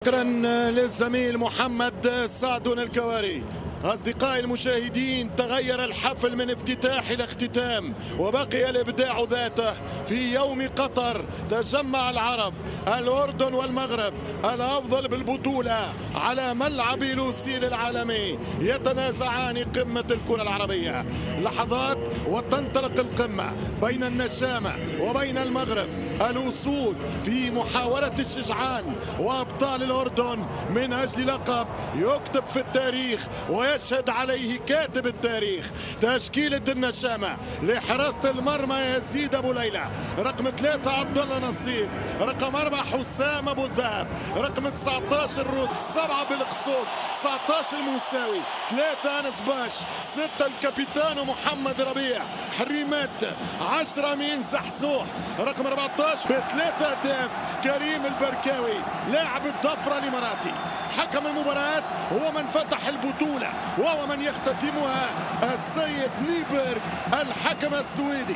شكرا للزميل محمد سعدون الكواري. أصدقائي المشاهدين، تغير الحفل من افتتاح إلى اختتام، وبقي الإبداع ذاته. في يوم قطر تجمع العرب، الأردن والمغرب، الأفضل بالبطولة على ملعب لوسيل العالمي، يتنازعان قمة الكرة العربية. لحظات وتنطلق القمة بين النشامة وبين المغرب، الوصول في محاولة الشجعان وأبطال الأردن من أجل لقب يكتب في التاريخ ويشهد عليه كاتب التاريخ. تشكيلة النشامة لحراسة المرمى يزيد أبو ليلى، رقم 3 عبد الله نصير، رقم 4 حسام أبو الذهب، رقم 19 روس، 7 بالقصود، 19 الموساوي، 3 أنس باش، 6 الكابيتان محمد ربيع، حريمات 10 مين زحزوح، رقم 14 ب3 أهداف كريم البركاوي لاعب الظفرة الإماراتي. حكم المباراة هو من فتح البطولة وهو من يختتمها السيد نيبرغ الحكم السويدي.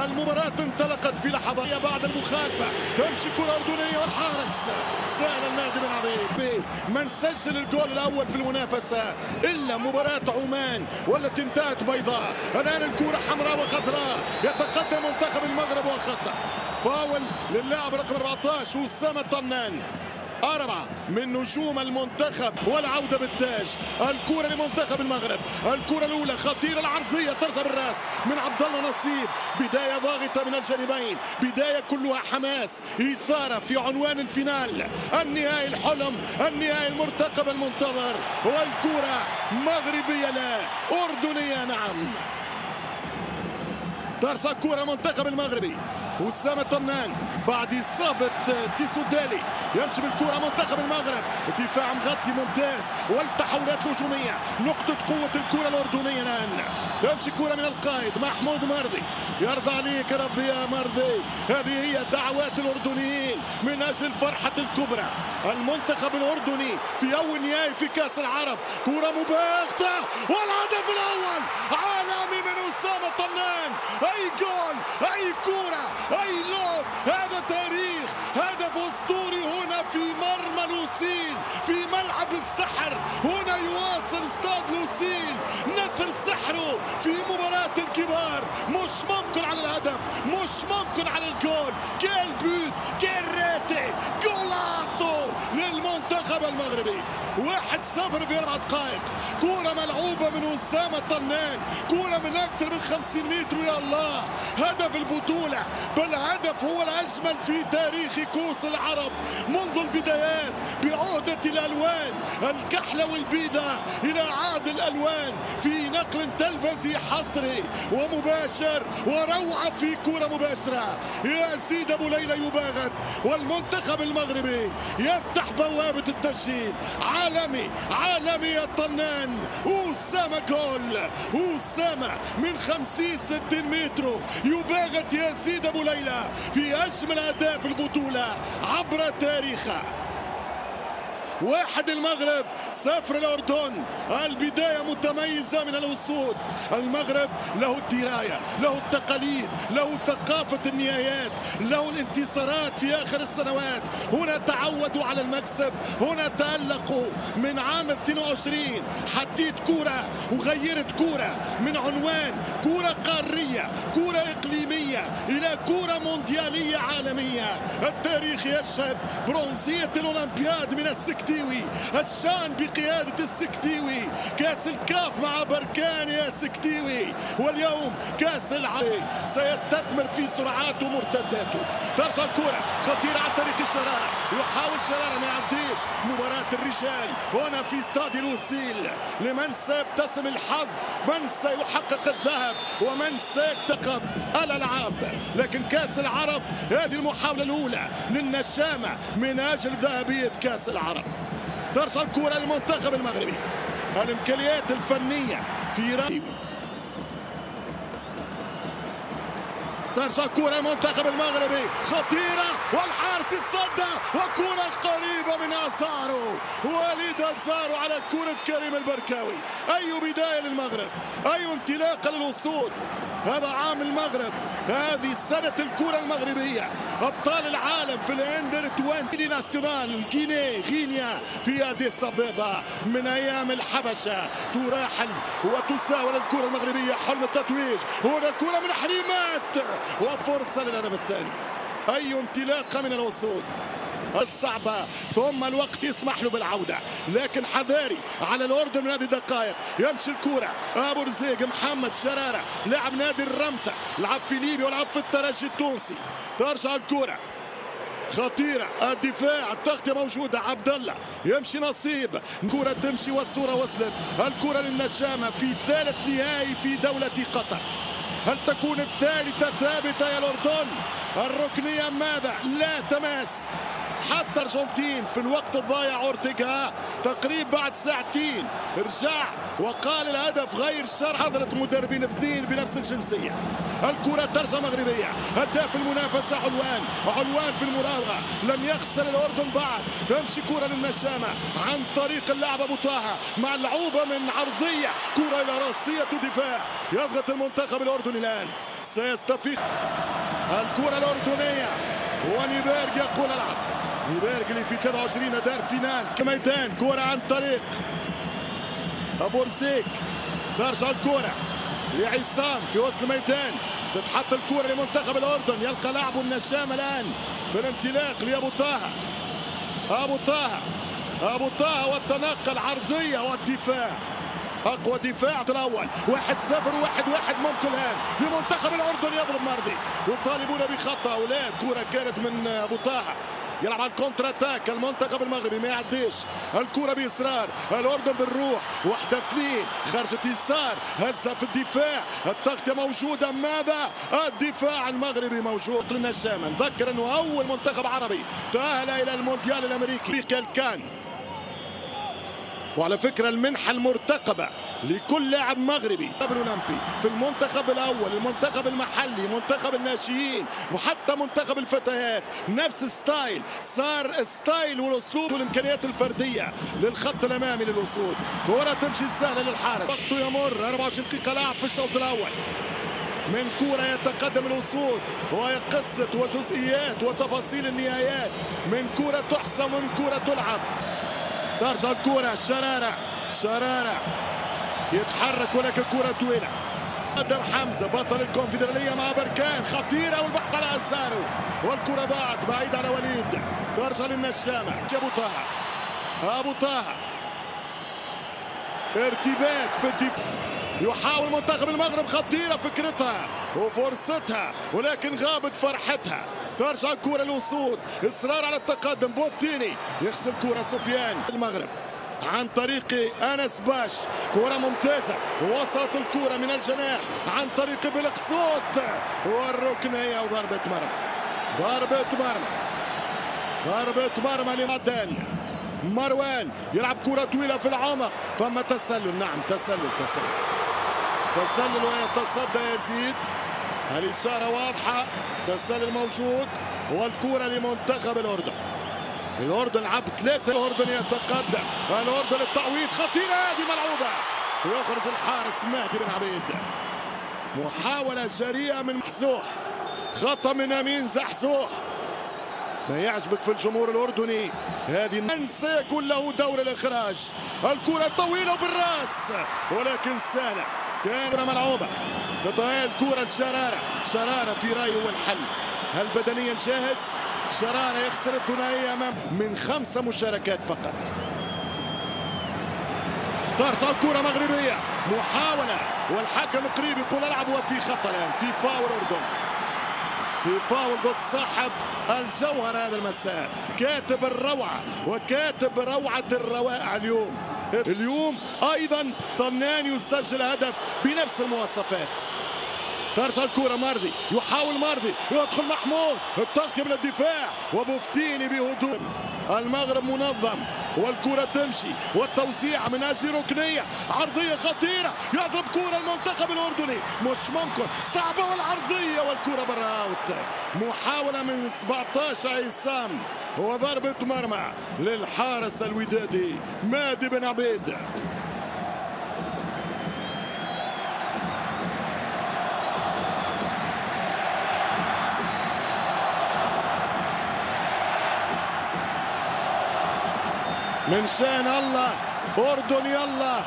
المباراة انطلقت في لحظة بعد المخالفة، تمشي كرة أردنية والحارس سهل النادي بن عبيد من سجل الجول الأول في المنافسة إلا مباراة عمان والتي انتهت بيضاء. الآن الكرة حمراء وخضراء، يتقدم منتخب المغرب وخطأ فاول للاعب رقم 14 وسام الطنان. 4 من نجوم المنتخب والعودة بالتاج. الكرة لمنتخب المغرب، الكرة الأولى خطيرة، العرضية ترجع بالراس من عبد الله نصيب. بداية ضاغطة من الجانبين، بداية كلها حماس، إثارة في عنوان الفينال، النهائي الحلم، النهائي المرتقب المنتظر. والكرة مغربية لا أردنية نعم. ترجع كرة منتخب المغربي، وسام الطنان بعد إصابة تيسودالي يمشي بالكرة منتخب المغرب، الدفاع مغطي ممتاز والتحولات الهجومية. نقطة قوة الكرة الأردنية الآن، تمشي كرة من القائد محمود مرضي. يرضى عليك ربي يا مرضي، هذه هي دعوات الأردنيين من أجل الفرحة الكبرى. المنتخب الأردني في أول نهائي في كأس العرب، كرة مباغتة والهدف الأول عالمي من وسام الطنان. أي جول، أي كرة، أي لوب، هذا تاريخ، هدف أسطوري هنا في مرمى لوسيل، في ملعب السحر. هنا يواصل استاد لوسيل نثر سحره في مباراة الكبار. مش ممكن على الهدف، مش ممكن على الجول. كيل بوت، كيل ريتي، جولاسو للمنتخب المغربي. 1-0 في 4 دقائق. كرة ملعوبة من وسام الطنان، كرة من أكثر من 50 متر. يا الله، هدف البطولة، بل هدف هو الأجمل في تاريخ كؤوس العرب منذ البدايات، بعودة الألوان الكحلة والبيضة إلى عاد الألوان في نقل تلفزي حصري ومباشر وروعة في كرة مباشرة. يزيد أبو ليلى يباغت والمنتخب المغربي يفتح بوابة التسجيل. عالمي، عالمي الطنان. أسامة جول، أسامة من 50-60 متر يباغت يزيد أبو ليلى في أجمل أهداف البطولة عبر تاريخها. 1 المغرب، 0 الأردن. البداية متميزة من الأسود. المغرب له الدراية، له التقاليد، له ثقافة النهايات، له الانتصارات في آخر السنوات. هنا تعودوا على المكسب، هنا تألقوا. من عام 22 حطيت كرة وغيرت كرة من عنوان كرة قارية، كرة إقليمية، إلى كرة مونديالية عالمية. التاريخ يشهد برونزية الأولمبياد من السكتيوي، الشان بقيادة السكتيوي، كاس الكاف مع بركان يا سكتيوي، واليوم كاس العالم سيستثمر في سرعاته ومرتداته. ترجع الكرة خطيرة عن طريق الشرارة، يحاول شرارة ما يعديش. مباراة الرجال هنا في استاد لوسيل، لمن سيبتسم الحظ، من سيحقق الذهب ومن سيكتسب الألعاب. لكن كاس العرب هذه المحاولة الأولى للنشامة من أجل ذهبية كاس العرب. ترجع الكرة للمنتخب المغربي، الإمكانيات الفنية في رأيي. ترجع كرة المنتخب المغربي خطيرة والحارس يتصدى وكرة قريبة من أزارو، وليد أزارو على كرة كريم البركاوي. أي بداية للمغرب، أي انطلاقة للأسود. هذا عام المغرب، هذه سنة الكرة المغربية. ابطال العالم في الاندر 20 ناسيونال غينيا في اديس ابابا من ايام الحبشه تراحل وتساور الكره المغربيه حلم التتويج. هنا كره من حريمات وفرصه للهدف الثاني. اي انطلاقه من الوصول الصعبة، ثم الوقت يسمح له بالعودة، لكن حذاري على الأردن من هذه الدقائق. يمشي الكرة أبو رزيق محمد شرارة لاعب نادي الرمثة، لعب في ليبيا ولعب في الترجي التونسي. ترجع الكرة خطيرة، الدفاع التغطية موجودة، عبد الله يمشي نصيب، كرة تمشي والصورة وصلت. الكرة للنشامة في ثالث نهائي في دولة قطر. هل تكون الثالثة ثابتة يا الأردن؟ الركنية ماذا؟ لا تماس حتى أرجنتين في الوقت الضايع. أورتيغا تقريبا بعد ساعتين رجع وقال الهدف غير شرع. حضرت مدربين اثنين بنفس الجنسية. الكرة ترجع مغربية، هداف المنافسة علوان في المراوغة، لم يخسر الأردن بعد. تمشي كرة للنشامة عن طريق اللاعب أبو طه مع العوبة من عرضية، كرة إلى راسية دفاع. يضغط المنتخب الأردني الآن، سيستفيق الكرة الأردنية ونيبيرغ يقول العب. نيبيرغ اللي في 23 دار فينال كميدان، كرة عن طريق أبو رزيق. ترجع الكرة لعصام في وسط الميدان، تتحط الكرة لمنتخب الأردن، يلقى لاعب النشامة الآن في الانطلاق لأبو طه. أبو طه والتنقل عرضية والدفاع، أقوى دفاع الأول. 1-0 1-1 ممكن الآن لمنتخب الأردن. يضرب مرضي، يطالبون بخطأ ولا كرة كانت من أبو طه. يلعب على الكونتر اتاك المنتخب المغربي، ما يعديش الكرة بإصرار. الأردن بالروح 1-2 خرجت يسار، هزة في الدفاع، التغطية موجودة. ماذا؟ الدفاع المغربي موجود. للنشامة نذكر أنه أول منتخب عربي تأهل إلى المونديال الأمريكي الكان. وعلى فكرة المنحة المرتقبة لكل لاعب مغربي الأولمبي في المنتخب الأول، المنتخب المحلي، منتخب الناشئين، وحتى منتخب الفتيات نفس ستايل. صار ستايل والأسلوب والإمكانيات الفردية للخط الأمامي للوصول. كرة تمشي سهلة للحارس، وقته يمر. 24 دقيقة لعب في الشوط الأول. من كرة يتقدم الوصول، وهي قصة وجزئيات وتفاصيل النهايات. من كرة تحسم ومن كرة تلعب. ترجع الكرة شرارة يتحرك ولكن كرة طويلة. قدم حمزة بطل الكونفدرالية مع بركان، خطيرة والبحث على أنسارو، والكرة ضاعت بعيد على وليد. ترجع للنشامة، أبو طه ارتباك في الدفاع. يحاول منتخب المغرب، خطيرة فكرتها وفرصتها ولكن غابت فرحتها. ترجع الكرة للوصول، إصرار على التقدم. بوفتيني يغسل كرة سفيان المغرب عن طريق أنس باش، كرة ممتازة. وصلت الكرة من الجناح عن طريق بلقصوت والركنية وضربة مرمى لمعدان. مروان يلعب كرة طويلة في العمق، فما تسلل. نعم تسلل ويتصدى يزيد. الإشارة واضحة، تسلل موجود. والكرة لمنتخب الأردن لعب 3. الأردن يتقدم، الأردن التعويض، خطيرة هذه ملعوبة، ويخرج الحارس مهدي بن عبيد. محاولة جريئة من محزوح، خطأ من أمين زحزوح. ما يعجبك في الجمهور الأردني هذه من سيكون له دور الإخراج. الكرة طويلة بالراس ولكن سهلة، كان ملعوبة. تطهي الكرة لشرارة في رأيه هو الحل. هل بدنيا جاهز؟ شرارة يخسر الثنائية أمام من 5 مشاركات فقط. ترجع الكرة مغربية، محاولة والحكم قريب يقول العب. وفي خطأ الآن، في فاول أردن، في فاول ضد صاحب الجوهر هذا المساء، كاتب الروعة وكاتب روعة الروائع اليوم أيضا طنان يسجل هدف بنفس المواصفات. ترجع الكرة مرضي، يحاول مرضي، يدخل محمود، التغطية من الدفاع وبوفتيني بهدوء. المغرب منظم والكرة تمشي والتوسيع من أجل ركنية عرضية خطيرة. يضرب كرة المنتخب الأردني، مش ممكن، صعبة والعرضية والكرة برا أوت. محاولة من 17 عصام وضربة مرمى للحارس الودادي مهدي بن عبيد. من شان الله أردن يلا.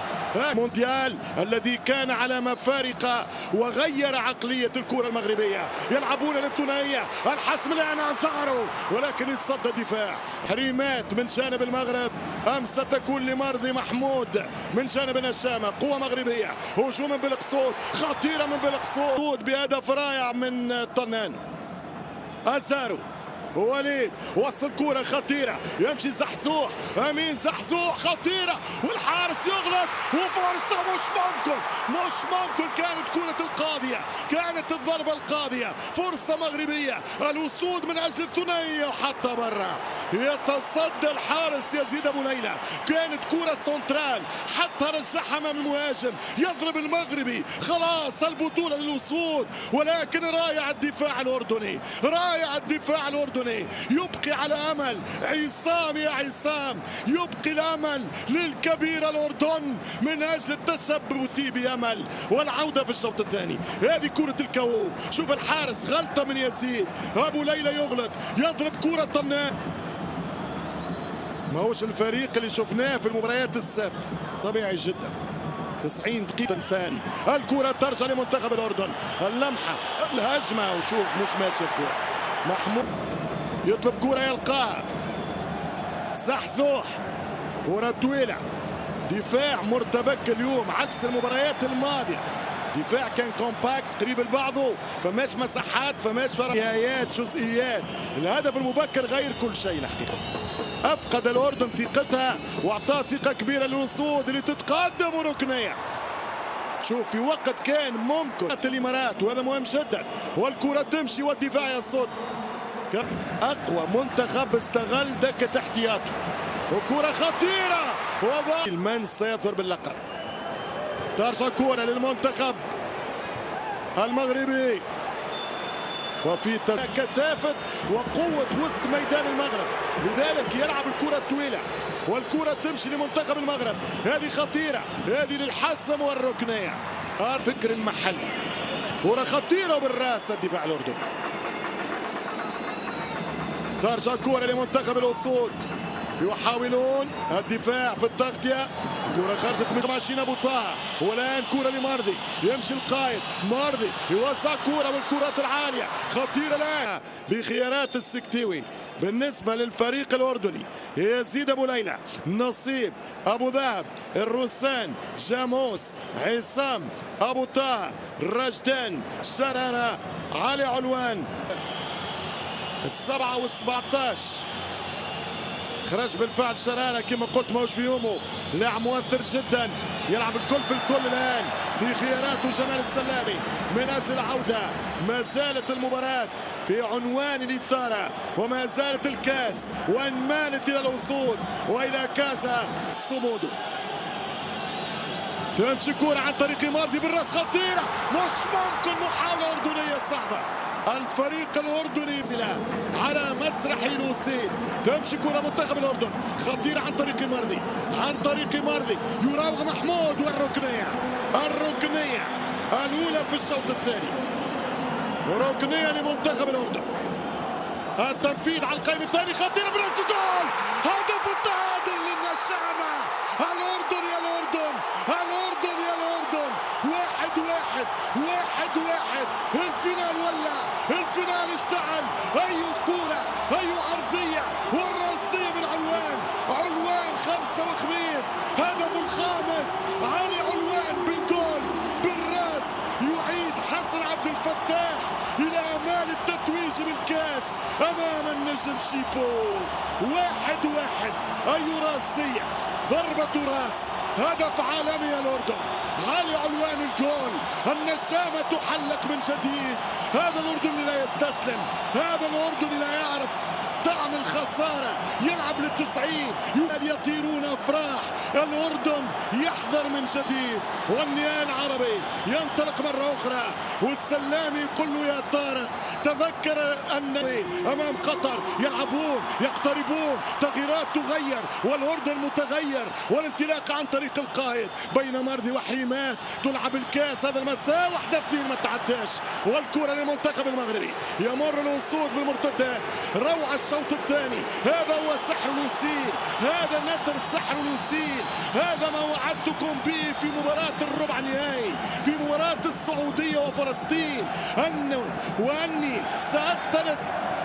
مونديال الذي كان على مفارق وغير عقلية الكرة المغربية. يلعبون للثنائية، الحسم الآن أزارو ولكن يتصدى الدفاع. حريمات من جانب المغرب أم ستكون لمرضي محمود من جانب النشامة. قوة مغربية، هجوم من بلقصود، خطيرة من بلقصود بهدف رائع من طنان. أزارو وليد وصل كرة خطيرة، يمشي زحزوح، امين زحزوح خطيرة والحارس يغلط وفرصة مش ممكن كانت كرة القاضية، كانت الضربة القاضية، فرصة مغربية، الوصول من اجل الثنائية وحتى برا. يتصدى الحارس يزيد ابو ليلى، كانت كرة سنترال حتى رجعها امام المهاجم، يضرب المغربي خلاص البطولة للوصول، ولكن رائع الدفاع الاردني، رائع الدفاع الاردني. يبقي على امل عصام، يا عصام يبقي الامل للكبير الاردن من اجل التشبث بامل والعوده في الشوط الثاني. هذه كره الكو، شوف الحارس غلطه من يزيد، ابو ليلى يغلط، يضرب كره طنان. ما هوش الفريق اللي شفناه في المباريات السابقه، طبيعي جدا. 90 دقيقة ثاني، الكرة ترجع لمنتخب الأردن، اللمحة الهجمة وشوف مش ماشي الكرة. محمود يطلب كرة يلقاها، زحزوح كرة طويلة، دفاع مرتبك اليوم عكس المباريات الماضية. دفاع كان كومباكت قريب لبعضه، فماش مساحات، فماش نهايات، جزئيات. الهدف المبكر غير كل شيء الحقيقة. أفقد الأردن ثقتها وأعطاه ثقة كبيرة للوصول اللي تتقدم ركنية. شوف في وقت كان ممكن الإمارات وهذا مهم جدا، والكرة تمشي والدفاع يصد. أقوى منتخب استغل دكة احتياطه، وكرة خطيرة من سيظهر باللقب. ترجع كرة للمنتخب المغربي، وفي كثافة وقوة وسط ميدان المغرب، لذلك يلعب الكرة الطويلة والكرة تمشي لمنتخب المغرب. هذه خطيرة، هذه للحسم والركنية. فكر المحلي، كرة خطيرة بالراس الدفاع الأردني. ترجع كرة لمنتخب الأسود، يحاولون الدفاع في التغطية. كرة خرجت من 20 أبو طه، والآن كرة لمرضي، يمشي القائد مرضي يوزع كرة بالكرات العالية، خطيرة الآن بخيارات السكتيوي. بالنسبة للفريق الأردني يزيد أبو ليلى، نصيب أبو ذهب، الروسان، جاموس، عصام، أبو طه، رجدان، شرارة، علي علوان. 7 و17 خرج بالفعل شرارة كما قلت ماهوش في يومه، لاعب مؤثر جدا، يلعب الكل في الكل الآن في خياراته. جمال السلامي من أجل العودة، ما زالت المباراة في عنوان الإثارة وما زالت الكاس وإن مالت إلى الوصول وإلى كاس صموده. تمشي كرة عن طريق مرضي بالراس خطيرة، مش ممكن، محاولة أردنية صعبة. الفريق الأردني على مسرح الوصول، تمشي كرة منتخب الأردن خطيرة عن طريق مرضي، عن طريق مرضي يراوغ محمود، والركنية الركنية الأولى في الشوط الثاني، ركنية لمنتخب الأردن. التنفيذ على القائم الثاني خطيرة برأس جول، هدف التعادل للنشامة. الأردن يا الأردن، الأردن يا الأردن، 1-1 1-1. الفينال ولع، الفينال اشتعل. أي كورة، أي عرضية، والرأسية من علوان 5 وخميس، هدف الخامس علي علوان بالجول بالراس، يعيد حسن عبد الفتاح إلى آمال التتويج بالكاس أمام النجم شيبو. 1-1. أي راسية، ضربة راس، هدف عالمي الأردن، علي علوان الجول. النشامة تحلق من جديد. هذا الأردن لا يستسلم، هذا الأردن لا يعرف طعم الخسارة، يلعب لل90، يطيرون أفراح. الأردن يحذر من جديد، والنهائي العربي ينطلق مرة أخرى والسلامي يقول له يا طارق تذكر أن أمام قطر يلعبون يقتربون، تغييرات تغير والأردن متغير والانطلاق عن طريق القائد بين مرضي وحريمات. تلعب الكاس هذا المساء 1-2 ما تعداش، والكرة للمنتخب المغربي يمر الأسود بالمرتدات. روعة الشوط الثاني، هذا هو سحر الوسيل، هذا نثر السحر الوسيل، هذا ما وعدتكم به في مباراة الربع النهائي، في مباراة السعودية وفلسطين، وأني سأقتنص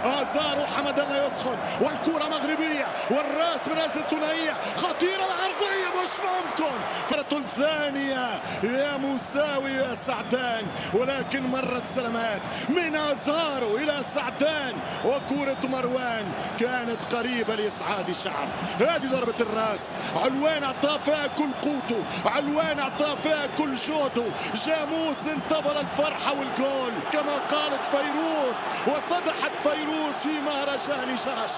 آزار وحمد الله يسخن، والكرة مغربية والراس من أجل الثنائية خطيرة العرضية مش ممكن. فرة الثانية يا مساوي يا سعدان، ولكن مرت سلامات من آزارو إلى سعدان، وكرة مروان كانت قريبة لإسعاد شعب. هذه ضربة الراس، علوان أعطاه فيها كل قوته، علوان أعطاه فيها كل جهده، جاموس انتظر الفرحة والجول كما قالت فيروز وصدحت فيروز في مهرجان جرش.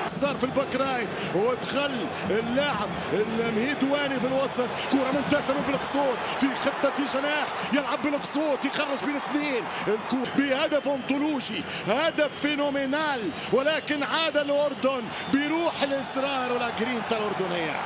صار في الباك رايت ودخل اللاعب المهيدواني في الوسط، كرة ممتازة من بالقصود في خطة جناح، يلعب بالقصود يخرج بين اثنين بهدف انطولوجي، هدف فينومينال، ولكن عاد الأردن بروح الإصرار والجرينتا الأردنية.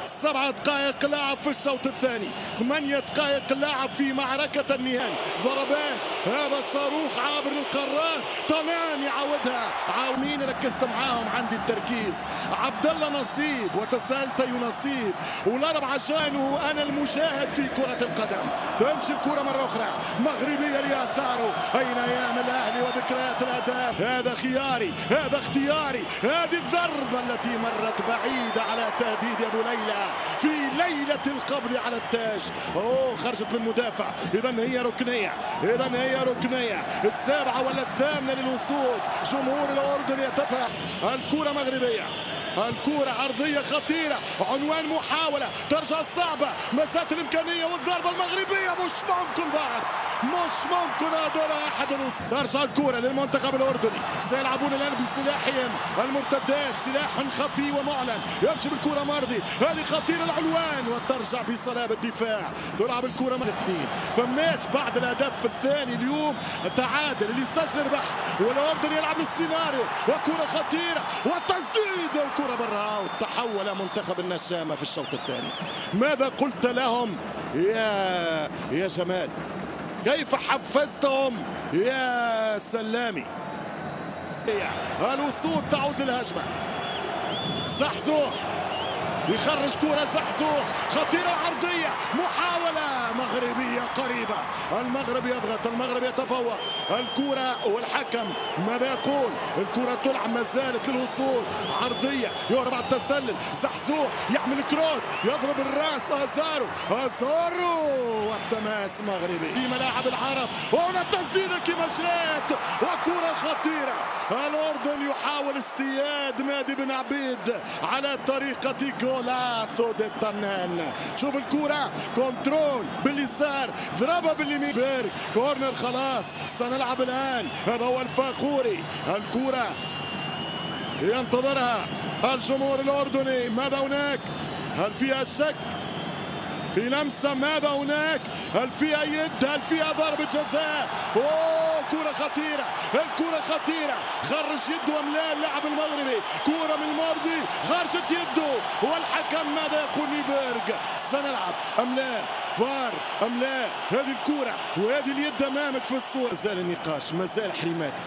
7 دقائق لعب في الشوط الثاني، 8 دقائق لعب في معركة النهائي، ضربات، هذا الصاروخ عابر القارات، طمان يعاودها، مين ركزت معاهم عندي التركيز، عبد الله نصيب وتسالت نصيب، والأربعة جانوا أنا المشاهد في كرة القدم. تمشي الكرة مرة أخرى مغربية ليسارو، أين أيام الأهلي وذكريات الأهداف، هذا خياري، هذا اختياري، هذه الضربة التي مرت بعيدة على تهديد أبو ليلى في ليلة القبض على التاج. خرجت من مدافع، إذا هي ركنية، إذا هي ركنية، السابعة ولا الثامنة للوصول. جمهور الأردن يتفق، الكرة مغربية، الكرة عرضية خطيرة، عنوان محاولة ترجع صعبة، مسات الإمكانية والضربة المغربية مش ممكن، ضاعت مش ممكن قدر أحد. ترجع الكرة للمنتخب الأردني، سيلعبون الآن بسلاحهم المرتدات، سلاح خفي ومعلن، يمشي بالكرة مرضي، هذه خطيرة العنوان وترجع بصلابة الدفاع. تلعب الكرة من اثنين، فماش بعد الهدف الثاني اليوم تعادل، اللي سجل ربح، والأردن يلعب للسيناريو، وكرة خطيرة والتسديد وكرة برا، وتحول منتخب النشامة في الشوط الثاني. ماذا قلت لهم يا جمال؟ كيف حفزتهم يا سلامي؟ الوصول تعود للهجمة، زحزوح يخرج كرة، زحزوح خطيرة عرضية، محاولة مغربية قريبة، المغرب يضغط، المغرب يتفوق، الكرة والحكم ماذا يقول؟ الكرة تلعب ما زالت للوصول، عرضية يهرب على التسلل، زحزوح يحمل كروس، يضرب الراس، آزارو والتماس مغربي في ملاعب العرب، وهنا التسديدة كما جات وكرة خطيرة. الأردن يحاول استياد مادي بن عبيد على طريقة جولاسو دي طنان. شوف الكرة كنترول باليسار، ضربة باليمين، بيرك كورنر، خلاص سنلعب الآن. هذا هو الفاخوري، الكرة ينتظرها الجمهور الأردني، ماذا هناك؟ هل فيها شك؟ في لمسة، ماذا هناك؟ هل فيها يد؟ هل فيها ضربة جزاء؟ كرة خطيرة، الكرة خطيرة، خرج يده أم لا اللاعب المغربي، كرة من المرضي خرجت يده، والحكم ماذا يقول؟ نيبيرغ سنلعب أم لا؟ فار أم لا؟ هذه الكرة وهذه اليد أمامك في الصورة. مازال النقاش، مازال حريمات،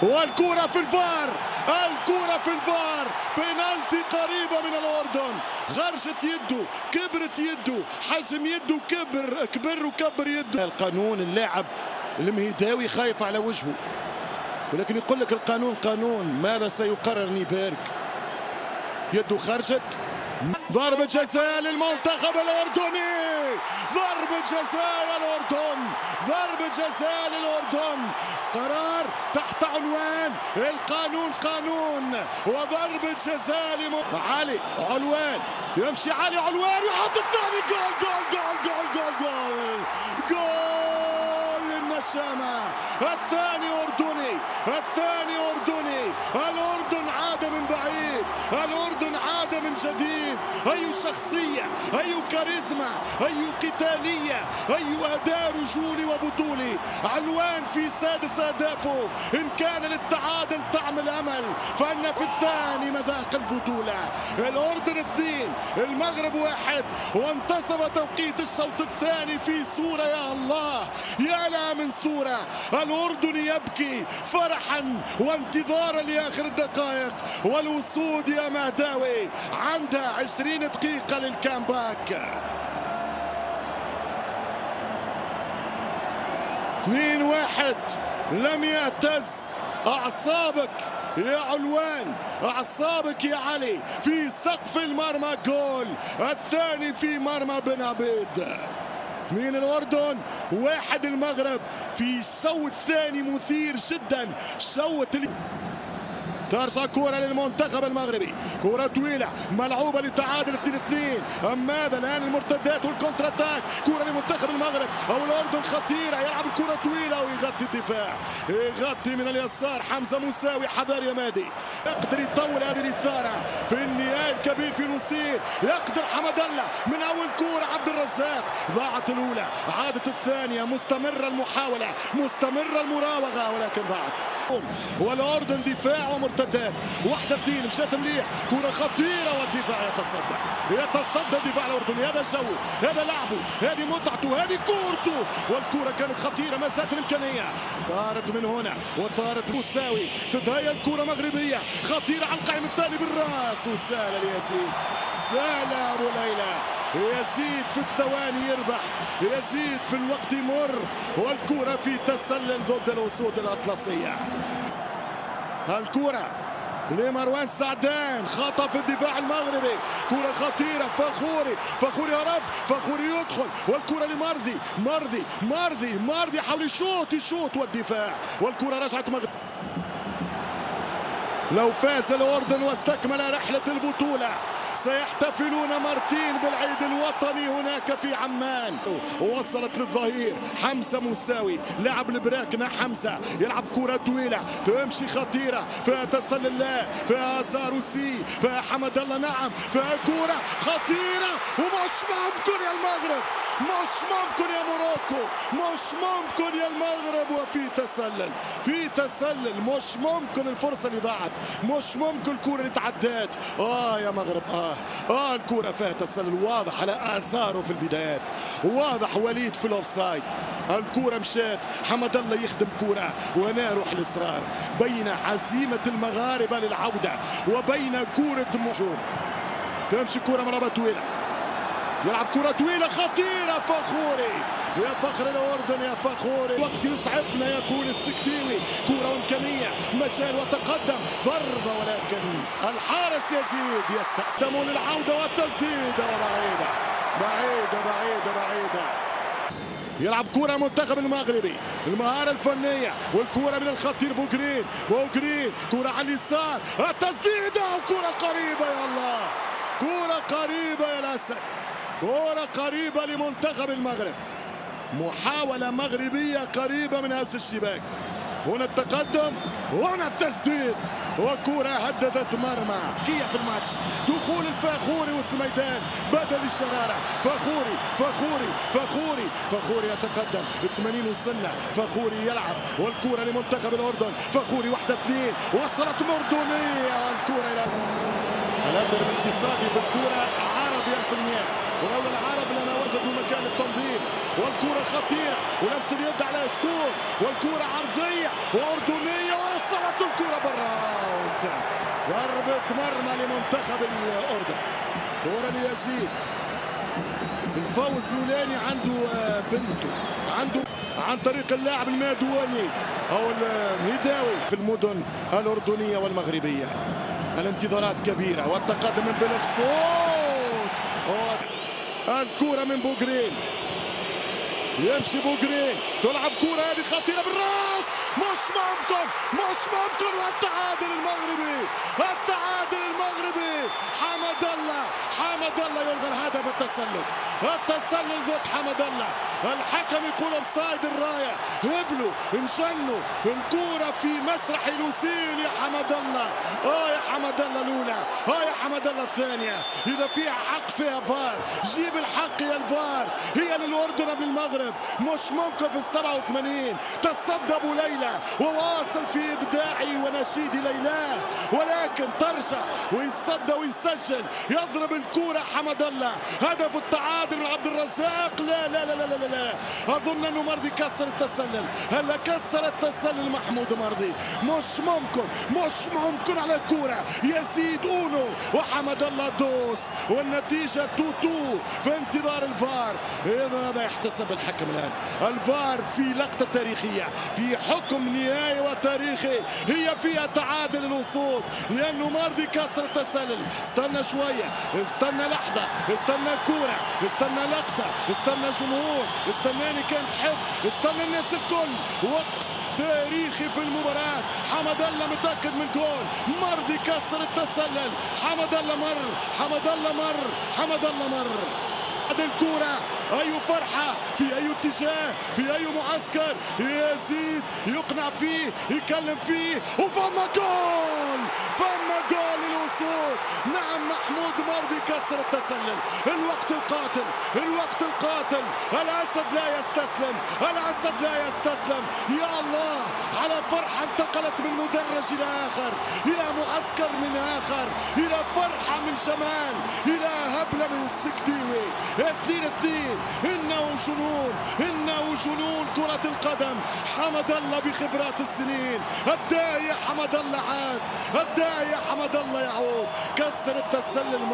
والكرة في الفار، الكرة في الفار، بينالتي قريبة من الأردن، خرجت يده، كبرت يده، حجم يده كبر وكبر يده. القانون، اللاعب المهيداوي خايف على وجهه، ولكن يقول لك القانون قانون. ماذا سيقرر نيبيرغ؟ يده خرجت، ضربة جزاء للمنتخب الأردني، ضربة جزاء الأردن، ضربة جزاء للأردن، قرار تحت عنوان القانون قانون، وضربة جزاء علي علوان، يمشي علي علوان ويحط الثاني، جول جول جول جول جول جول جول الشامة. الثاني أردني، الثاني أردني. الأردن عاد من بعيد، الأردن عاد من جديد. أي شخصية، أي كاريزما، أي قتالية، أي أداء رجولي وبطولي. علوان في سادس أهدافه. إن كان للتعادل طعم الأمل فإن في الثاني مذاق البطولة. الأردن 2 المغرب 1. وانتصف توقيت الشوط الثاني في صورة يا الله، يا لا من صورة. الأردن يبكي فرحا وانتظارا لآخر الدقائق. والأسود يا مهداوي عندها 20 دقيقة للكامباك. 2-1 لم يهتز أعصابك يا علوان، أعصابك يا علي. في سقف المرمى جول الثاني في مرمى بن عبيد. 2 الأردن 1 المغرب في الشوط الثاني مثير جدا. ترجع كرة للمنتخب المغربي، كرة طويلة ملعوبة للتعادل 2-2. ماذا الآن المرتدات والكونتر اتاك. كرة لمنتخب المغرب أو الأردن خطيرة، يلعب الكرة طويلة ويغطي الدفاع، يغطي من اليسار حمزة موساوي. حذر يا مادي، يقدر يطول هذه الإثارة في النهاية الكبير في الوسيل. يقدر حمد الله من أول كرة عبد الرزاق. ضاعت الأولى، عادت الثانية. مستمرة المحاولة، مستمرة المراوغة، ولكن ضاعت. والأردن دفاع ومرتدات. 1-2 مشات مليح، كرة خطيرة والدفاع يتصدى الدفاع الأردني. هذا جو، هذا لعبه، هذه متعته، هذه كورته. والكرة كانت خطيرة، ما زالت الإمكانية. طارت من هنا وطارت موساوي. تتهيأ الكرة مغربية خطيرة على القائم الثاني بالراس. وسهلة ليزيد، سهلة أبو ليلى. يزيد في الثواني يربح، يزيد في الوقت يمر. والكرة في تسلل ضد الأسود الأطلسية. الكرة لمروان سعدان، خطأ في الدفاع المغربي. كرة خطيرة، فخوري يا رب، فخوري يدخل. والكرة لمرضي، مرضي حاول يشوط والدفاع. والكرة رجعت مغرب. لو فاز الأردن واستكمل رحلة البطولة سيحتفلون مرتين بالعيد الوطني هناك في عمان. ووصلت للظهير حمزة موساوي، لعب البراكنة. حمزة يلعب كرة طويلة تمشي خطيرة، فيها تسلل الله، فيها زاروسي، فيها حمد الله. نعم فيها كرة خطيرة. ومش ممكن يا المغرب، مش ممكن يا موروكو، مش ممكن يا المغرب. وفي تسلل، مش ممكن الفرصة اللي ضاعت، مش ممكن الكرة اللي تعدات. يا مغرب الكرة فيها تسلل واضح على آثاره في البدايات، واضح وليد في الأوفسايد. الكرة مشات، حمد الله يخدم كرة. وهنا روح الإصرار بين عزيمة المغاربة للعودة وبين كرة النجوم. تمشي كرة مرابة طويلة، يلعب كرة طويلة خطيرة. فخوري يا فخر الأردن، يا فخوري. وقت يسعفنا يقول السكتيوي. كرة وإمكانية، مجال وتقدم، ضربة، ولكن الحارس يزيد يستخدمون العودة والتسديدة. بعيدة. يلعب كرة منتخب المغربي، المهارة الفنية والكرة من الخطير بوغرين. كرة على اليسار، التسديدة وكرة قريبة. يا الله، كرة قريبة يا الأسد، كرة قريبة لمنتخب المغرب. محاولة مغربية قريبة من هذا الشباك. هنا التقدم، هنا التسديد، وكرة هددت مرمى. كيف في الماتش، دخول الفخوري وسط الميدان بدل الشرارة. فخوري يتقدم 80 وصلنا. فخوري يلعب والكرة لمنتخب الأردن. فخوري 1-2 وصلت مردونية. والكرة إلى الأثر الاقتصادي في الكرة عربي 100%، ولولا العرب لما وجدوا مكان التنظيم. والكرة خطيرة ولمسة اليد على شكور، والكرة عرضية وأردنية. وصلت الكرة بالراوند. ضربة مرمى لمنتخب الأردن. كرة ليزيد. الفوز الأولاني عنده بنته، عنده عن طريق اللاعب المادواني أو المهداوي في المدن الأردنية والمغربية. الانتظارات كبيرة والتقدم من بلوكسوت. الكرة من بوغرين، يمشي بوغرين، تلعب كرة هذه خطيرة بالراس. مش ممكن، مش ممكن. والتعادل المغربي، التعادل المغربي. حمد الله يلغى الهدف. التسلل ضد حمد الله. الحكم يقول اوفسايد. الرايه هبلوا انشنوا الكوره في مسرح لوسيل. يا حمد الله، يا حمد الله الاولى، يا حمد الله الثانيه. اذا فيها حق فيها فار. جيب الحق يا الفار. هي للاردن قبل المغرب. مش ممكن في ال87 تصدى ابو ليلى وواصل في ابداعي ونشيد ليلاه، ولكن ترجع ويتصدى ويسجل. يضرب الكوره حمد الله. هدف التعادل من عبد الرزاق. لا لا لا لا لا, لا. اظن انه مرضي كسر التسلل. هلا كسر التسلل محمود مرضي. مش ممكن على الكوره. يزيد اونو وحمد الله دوس، والنتيجه 2-2 في انتظار الفار. اذا هذا يحتسب الحكم الان. الفار في لقطه تاريخيه، في حكم نهائي وتاريخي. هي فيها تعادل الوصول لانه مرضي كسر التسلل. استنى شويه، استنى لحظه، استنى كوره، استنى لقطه، استنى جمهور، استناني كان تحب، استنى الناس الكل. وقت تاريخي في المباراة. حمد الله متأكد من الجول. مرضي كسر التسلل. حمد الله مر. هذه الكرة أي فرحة في أي اتجاه في أي معسكر. يزيد يقنع فيه يكلم فيه وفما جول للوصول. نعم محمود مرضي كسر التسلل. الوقت القاتل. الأسد لا يستسلم. يا الله على فرحة انتقلت من مدرج إلى آخر، إلى معسكر من آخر، إلى فرحة من جمال، إلى هبلة من السكتيوي. 2-2. إنه جنون كرة القدم. حمد الله بخبرات السنين. الداعي حمد الله عاد، الداعي حمد الله يعود. كسر التسلل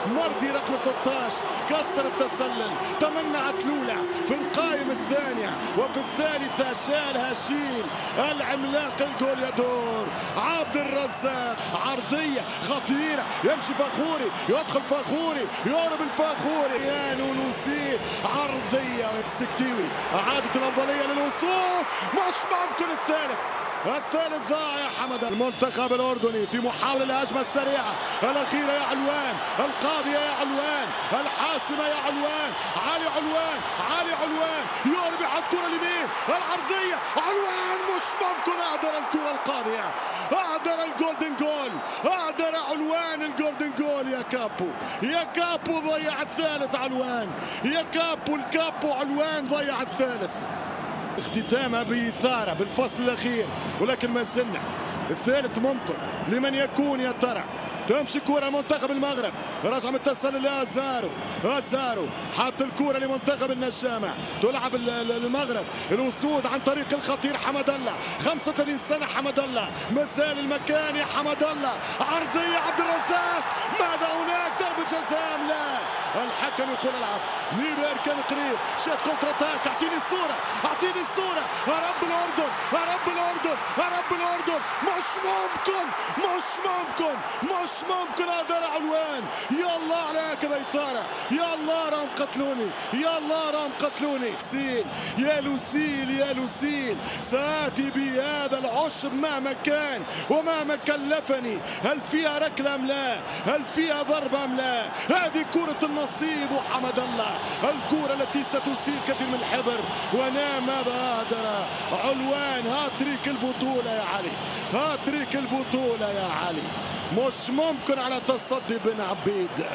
مرضي رقم 13 كسر التسلل. تمنعت لولا في القائمة الثانية، وفي الثالثة شالها شيل العملاق. الجول يدور. عبد الرزاق عرضية خطيرة. يمشي فخوري، يدخل فخوري، يقرب الفخوري. يا نونوسي عرضية. السكتيوي أعادت الأفضلية للوصول. مش ممكن. الثالث ضاع يا حمد. المنتخب الأردني في محاولة للهجمة السريعة الأخيرة يا علوان، القاضية يا علوان، الحاسمة يا علوان. علي علوان يقرب يحط كرة اليمين. العرضية علوان. مش ممكن. أقدر الكرة القاضية، أقدر الجولدن جول، أقدر علوان الجولدن جول. يا كابو ضيع الثالث علوان. الكابو علوان ضيع الثالث. اختتامها بإثارة بالفصل الأخير، ولكن ما زلنا الثالث ممكن لمن يكون. يا ترى تمشي كرة منتخب المغرب. رجع من التسلل لأزارو. حط الكرة لمنتخب النشامة. تلعب المغرب. الوصول عن طريق الخطير حمد الله. 35 سنة حمد الله. مازال المكان يا حمد الله. عرضية عبد الرزاق. ماذا هناك؟ ضربة جزاء. لا، الحكم يقول العب. نيبر كان قريب. شات كونتر اتاك. اعطيني الصورة. يا رب الأردن. مش ممكن. أقدر علوان. يا الله على هكذا إثارة. يا الله راهم قتلوني. يا لوسيل سآتي بهذا العشب مهما كان ومهما كلفني. هل فيها ركلة أم لا؟ هل فيها ضربة أم لا؟ هذه كرة النصيب وحمد الله. الكرة التي ستسيل كثير من الحبر. ونام ماذا أقدر علوان. هاتريك البطولة يا علي. مش ممكن على تصدي بن عبيد.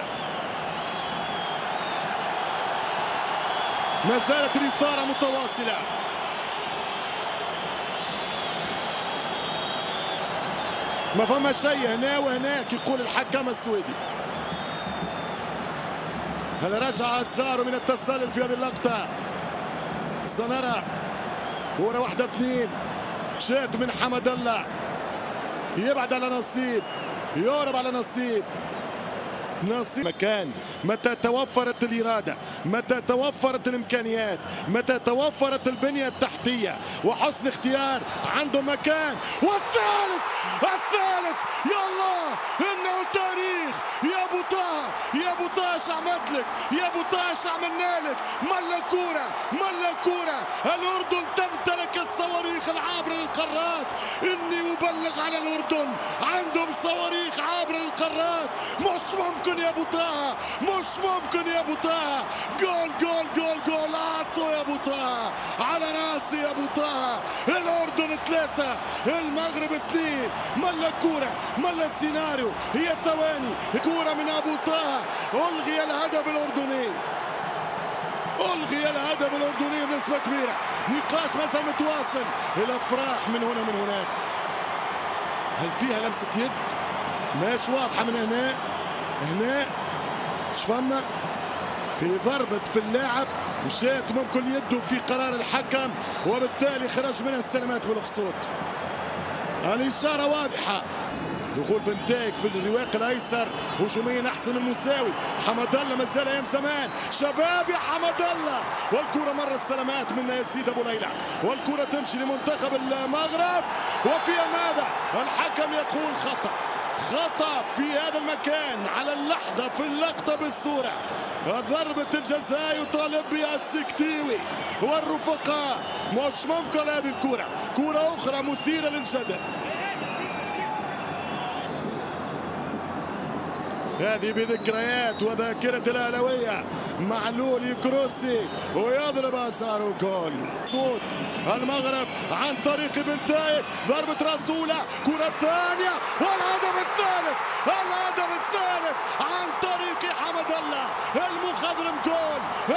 ما زالت الإثارة متواصلة. ما فما شيء هنا وهناك يقول الحكم السويدي. هل رجع أزارو من التسلل في هذه اللقطة؟ سنرى. كرة 1-2 شات من حمد الله. يبعد على نصيب، يقرب على نصيب. نصيب مكان متى توفرت الإرادة، متى توفرت الإمكانيات، متى توفرت البنية التحتية وحسن اختيار عنده مكان. والثالث يا الله إنه تاريخ يا أبو طه، يا أبو طه اش عملت لك، يا أبو طه اش عملنا لك. ملا كورة الأردن تمتلك الصواريخ العابرة للقارات. إني أبلغ على الأردن عندهم صواريخ عابرة للقارات. مش ممكن يا أبو طه، مش ممكن يا أبو طه. جول عاصو يا أبو طه، على راسي يا أبو طه. الأردن 3 المغرب 2. ملا كورة، ملا السيناريو، هي ثواني. كورة من أبو طه، ألغي الهدف الأردني، ألغي الهدف الأردني بنسبة كبيرة. نقاش مثلا متواصل، الأفراح من هنا من هناك. هل فيها لمسة يد؟ مش واضحة من هنا شفما في ضربة في اللاعب مشيت ممكن يده في قرار الحكم وبالتالي خرج منها السلامات بالخصوص. الإشارة واضحة. دخول بنتايج في الرواق الايسر هجوميا احسن من مساوي. حمد الله ما زال ايام زمان شباب يا حمد الله. والكره مرت سلامات من يزيد ابو ليلى والكره تمشي لمنتخب المغرب. وفيها ماذا؟ الحكم يقول خطأ في هذا المكان على اللحظة في اللقطة بالصورة. ضربة الجزاء يطالب بها السكتيوي والرفقاء. مش ممكن هذه الكرة، كرة أخرى مثيرة للجدل. هذه بذكريات وذاكرة الأهلاوية. معلول يكروسي ويضرب أساره جول. صوت المغرب عن طريق بنتايج، ضربة رسولة، كرة ثانية والهدف الثالث عن طريق حمد الله.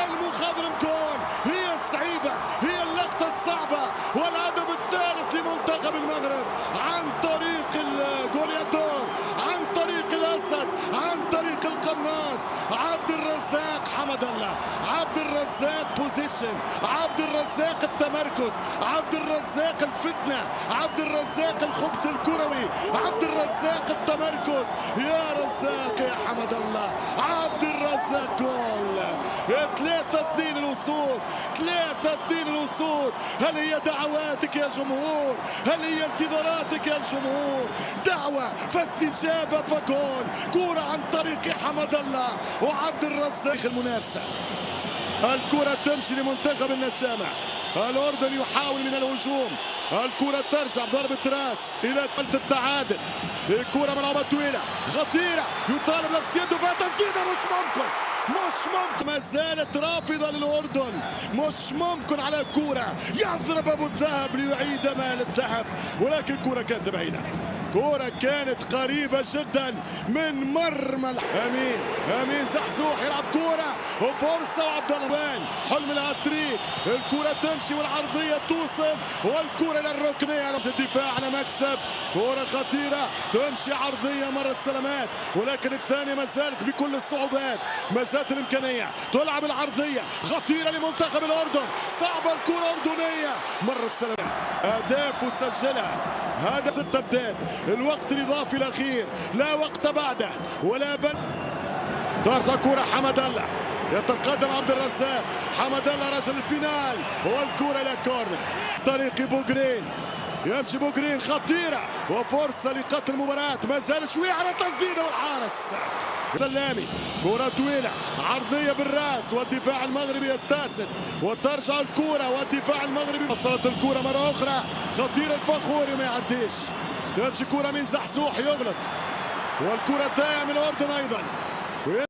المخضرم جول، هي الصعيبة، هي اللقطة الصعبة والهدف الثالث لمنتخب المغرب عن طريق الجوليادور، عن طريق الأسد، عن طريق القناص عبد الرزاق حمد الله. عبد الرزاق بوزيشن، عبد الرزاق التمركز، عبد الرزاق الفتنة، عبد الرزاق الخبث الكروي، عبد الرزاق التمركز. يا رزاق يا حمد الله، عبد الرزاق جول. 3-2 الأسود، 3-2 الأسود. هل هي دعواتك يا جمهور؟ هل هي انتظاراتك يا الجمهور؟ دعوة فاستجابة فجول. كرة عن طريق حمد الله وعبد الرزاق. المنافسة الكرة تمشي لمنتخب النشامة. الأردن يحاول من الهجوم، الكرة ترجع ضربة راس إلى التعادل. الكرة ملعوبة طويلة خطيرة، يطالب لمس يده فيها تسديدة. مش ممكن ما زالت رافضة للأردن. مش ممكن على كرة يضرب أبو الذهب ليعيد مال الذهب، ولكن الكرة كانت بعيدة. كرة كانت قريبة جدا من مرمى أمين زحزوح يلعب كرة وفرصة وعبد الله حلم الهاتريك. الكرة تمشي والعرضية توصل والكرة للركنية على الدفاع على مكسب. كرة خطيرة تمشي عرضية مرت سلامات، ولكن الثانية ما زالت بكل الصعوبات، ما زالت الإمكانية تلعب العرضية خطيرة لمنتخب الأردن. صعبة الكرة أردنية مرت سلامات. أهداف وسجلها، هذا 6 بدات. الوقت الإضافي الأخير لا وقت بعده ولا بل. ترجع كرة حمد الله، يتقدم عبد الرزاق. حمد الله رجل الفينال والكرة إلى كورنر طريق بوغرين. يمشي بوغرين خطيرة وفرصة لقتل المباراة. ما زال شوي على تسديدة والحارس سلامي. كرة طويلة عرضية بالراس والدفاع المغربي يستاسد وترجع الكرة والدفاع المغربي. وصلت الكرة مرة أخرى خطيرة الفخوري ما يعديش. تمشي كرة من زحزوح يغلط والكرة تايه من الأردن أيضا.